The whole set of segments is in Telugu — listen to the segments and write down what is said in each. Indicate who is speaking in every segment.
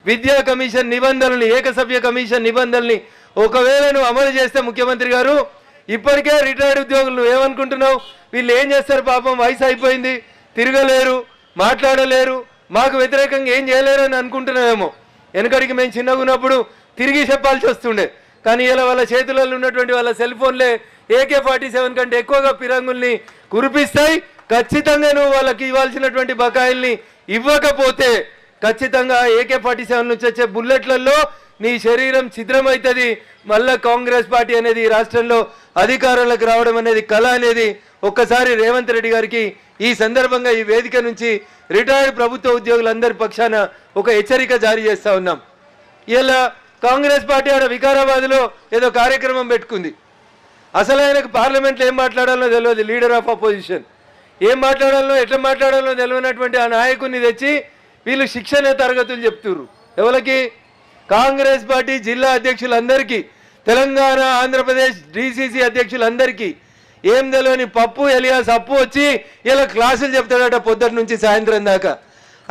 Speaker 1: విద్యా కమిషన్ నిబంధనల్ని, ఏకసభ్య కమిషన్ నిబంధనల్ని ఒకవేళ నువ్వు అమలు చేస్తే ముఖ్యమంత్రి గారు, ఇప్పటికే రిటైర్డ్ ఉద్యోగులు ఏమనుకుంటున్నావు, వీళ్ళు ఏం చేస్తారు పాపం, వయసు అయిపోయింది, తిరగలేరు, మాట్లాడలేరు, మాకు వ్యతిరేకంగా ఏం చేయలేరు అని అనుకుంటున్నామేమో. వెనకడికి మేము చిన్నగా ఉన్నప్పుడు తిరిగి చెప్పాల్సి వస్తుండే. కానీ ఇలా వాళ్ళ చేతులలో ఉన్నటువంటి వాళ్ళ సెల్ ఫోన్లే AK-47 కంటే ఎక్కువగా పిరంగుల్ని కురిపిస్తాయి. ఖచ్చితంగా నువ్వు వాళ్ళకి ఇవ్వాల్సినటువంటి బకాయిల్ని ఇవ్వకపోతే ఖచ్చితంగా AK-47 నుంచి వచ్చే బుల్లెట్లలో నీ శరీరం ఛిద్రమవుతుంది. మళ్ళా కాంగ్రెస్ పార్టీ అనేది రాష్ట్రంలో అధికారంలోకి రావడం అనేది కళ అనేది ఒక్కసారి రేవంత్ రెడ్డి గారికి ఈ సందర్భంగా ఈ వేదిక నుంచి రిటైర్డ్ ప్రభుత్వ ఉద్యోగులందరి పక్షాన ఒక హెచ్చరిక జారీ చేస్తూ ఉన్నాం. ఇలా కాంగ్రెస్ పార్టీ ఆడ వికారాబాద్లో ఏదో కార్యక్రమం పెట్టుకుంది. అసలు ఆయనకు పార్లమెంట్లో ఏం మాట్లాడాలో తెలియదు. లీడర్ ఆఫ్ అపోజిషన్ ఏం మాట్లాడాలో ఎట్లా మాట్లాడాలో తెలియనటువంటి ఆ నాయకుడిని తెచ్చి వీళ్ళు శిక్షణ తరగతులు చెప్తున్నారు. ఎవరికి? కాంగ్రెస్ పార్టీ జిల్లా అధ్యక్షులందరికీ, తెలంగాణ ఆంధ్రప్రదేశ్ DCC అధ్యక్షులందరికీ ఏం తెలియని పప్పు ఎలియాస్ అప్పు వచ్చి ఇలా క్లాసులు చెప్తాడట పొద్దుటి నుంచి సాయంత్రం దాకా.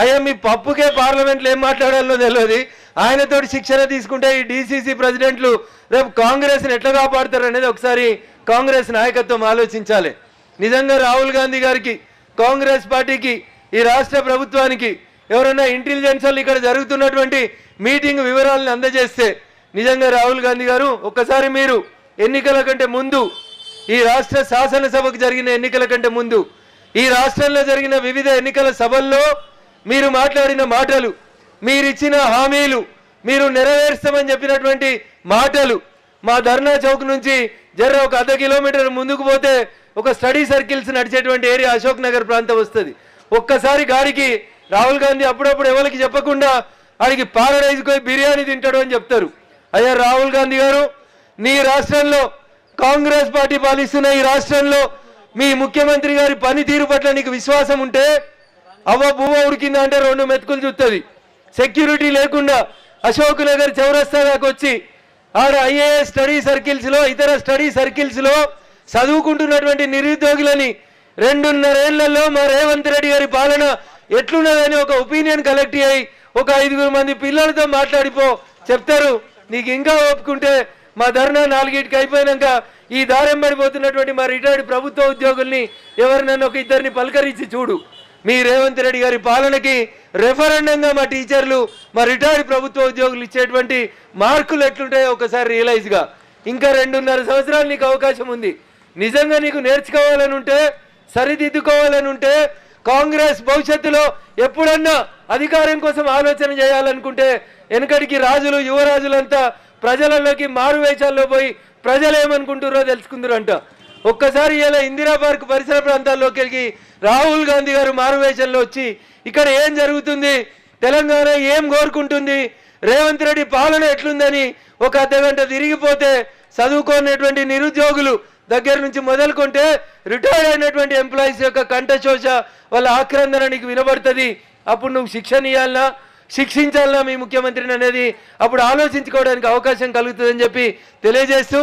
Speaker 1: అయ్యా మీ పప్పుకే పార్లమెంట్లో ఏం మాట్లాడాలో తెలియదు. ఆయనతోటి శిక్షణ తీసుకుంటే ఈ DCC ప్రెసిడెంట్లు రేపు కాంగ్రెస్ని ఎట్లా కాపాడుతారు అనేది ఒకసారి కాంగ్రెస్ నాయకత్వం ఆలోచించాలి. నిజంగా రాహుల్ గాంధీ గారికి, కాంగ్రెస్ పార్టీకి, ఈ రాష్ట్ర ప్రభుత్వానికి ఎవరైనా ఇంటెలిజెన్స్ వాళ్ళు ఇక్కడ జరుగుతున్నటువంటి మీటింగ్ వివరాలను అందజేస్తే, నిజంగా రాహుల్ గాంధీ గారు ఒక్కసారి మీరు ఎన్నికల కంటే ముందు, ఈ రాష్ట్ర శాసనసభకు జరిగిన ఎన్నికల కంటే ముందు, ఈ రాష్ట్రంలో జరిగిన వివిధ ఎన్నికల సభల్లో మీరు మాట్లాడిన మాటలు, మీరిచ్చిన హామీలు, మీరు నెరవేర్స్తామని చెప్పినటువంటి మాటలు, మా ధర్నా చౌక్ నుంచి ఒక 1/2 కిలోమీటర్ ముందుకు పోతే ఒక స్టడీ సర్కిల్స్ నడిచేటువంటి ఏరియా అశోక్ నగర్ ప్రాంతం వస్తుంది. ఒక్కసారి గాడికి రాహుల్ గాంధీ అప్పుడప్పుడు ఎవరికి చెప్పకుండా ఆడికి పారడైజ్ పోయి బిర్యానీ తింటాడు అని చెప్తారు. అయ్యా రాహుల్ గాంధీ గారు, నీ రాష్ట్రంలో కాంగ్రెస్ పార్టీ పాలిస్తున్న ఈ రాష్ట్రంలో మీ ముఖ్యమంత్రి గారి పనితీరు పట్ల నీకు విశ్వాసం ఉంటే అవ్వ బువ్వ ఉడికిందా అంటే 2 మెతుకులు చూస్తుంది. సెక్యూరిటీ లేకుండా అశోక్ నగర్ చౌరస్తా దాకా వచ్చి ఆడ IAS స్టడీ సర్కిల్స్లో, ఇతర స్టడీ సర్కిల్స్లో చదువుకుంటున్నటువంటి నిరుద్యోగులని 2.5 ఏళ్లలో మా రేవంత్ రెడ్డి గారి పాలన ఎట్లున్నదని ఒక ఒపీనియన్ కలెక్ట్ అయ్యి ఒక 5 మంది పిల్లలతో మాట్లాడిపో చెప్తారు. నీకు ఇంకా ఒప్పుకుంటే మా ధర్నా 4కి అయిపోయినాక ఈ దారెంబడిపోతున్నటువంటి మా రిటైర్డ్ ప్రభుత్వ ఉద్యోగుల్ని ఎవరినన్నా ఒక 2 పలకరించి చూడు. మీ రేవంత్ రెడ్డి గారి పాలనకి రెఫరెండంగా మా టీచర్లు, మా రిటైర్డ్ ప్రభుత్వ ఉద్యోగులు ఇచ్చేటువంటి మార్కులు ఎట్లుంటాయో ఒకసారి రియలైజ్గా. ఇంకా 2.5 సంవత్సరాలు నీకు అవకాశం ఉంది. నిజంగా నీకు నేర్చుకోవాలని ఉంటే, సరిదిద్దుకోవాలని ఉంటే, కాంగ్రెస్ భవిష్యత్తులో ఎప్పుడన్నా అధికారం కోసం ఆలోచన చేయాలనుకుంటే వెనకడికి రాజులు, యువరాజులంతా ప్రజలలోకి మారు వేషాల్లో పోయి ప్రజలు ఏమనుకుంటున్నారో తెలుసుకుందరంట. ఒక్కసారి ఇలా ఇందిరా పార్క్ పరిసర ప్రాంతాల్లోకి వెళ్ళి రాహుల్ గాంధీ గారు మారువేషంలో వచ్చి ఇక్కడ ఏం జరుగుతుంది, తెలంగాణ ఏం కోరుకుంటుంది, రేవంత్ రెడ్డి పాలన ఎట్లుందని ఒక అర్ధగంట తిరిగిపోతే చదువుకునేటువంటి నిరుద్యోగులు దగ్గర నుంచి మొదలుకుంటే రిటైర్డ్ అయినటువంటి ఎంప్లాయీస్ యొక్క కంఠశోష, వాళ్ళ ఆక్రందన నీకు వినబడుతుంది. అప్పుడు నువ్వు శిక్షణ ఇవ్వాలన్నా, శిక్షించాలన్నా మీ ముఖ్యమంత్రిని అనేది అప్పుడు ఆలోచించుకోవడానికి అవకాశం కలుగుతుందని చెప్పి తెలియజేస్తూ,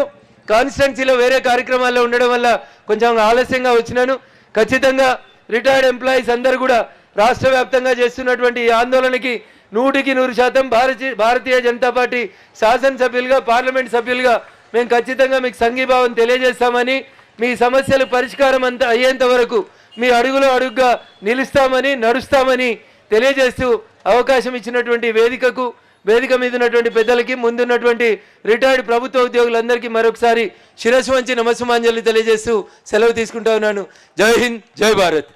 Speaker 1: కాన్స్టిట్యున్సీలో వేరే కార్యక్రమాల్లో ఉండడం వల్ల కొంచెం ఆలస్యంగా వచ్చినాను. ఖచ్చితంగా రిటైర్డ్ ఎంప్లాయీస్ అందరూ కూడా రాష్ట్ర వ్యాప్తంగా చేస్తున్నటువంటి ఈ ఆందోళనకి 100% భారతీయ జనతా పార్టీ శాసనసభ్యులుగా, పార్లమెంట్ సభ్యులుగా మేము ఖచ్చితంగా మీకు సంఘీభావం తెలియజేస్తామని, మీ సమస్యలు పరిష్కారం అయ్యేంత వరకు మీ అడుగులో అడుగుగా నిలుస్తామని, నడుస్తామని తెలియజేస్తూ అవకాశం ఇచ్చినటువంటి వేదిక మీద ఉన్నటువంటి పెద్దలకి, ముందున్నటువంటి రిటైర్డ్ ప్రభుత్వ ఉద్యోగులందరికీ మరొకసారి శిరస్సు వంచి నమస్సుమాంజలి తెలియజేస్తూ సెలవు తీసుకుంటా ఉన్నాను. జై హింద్, జై భారత్.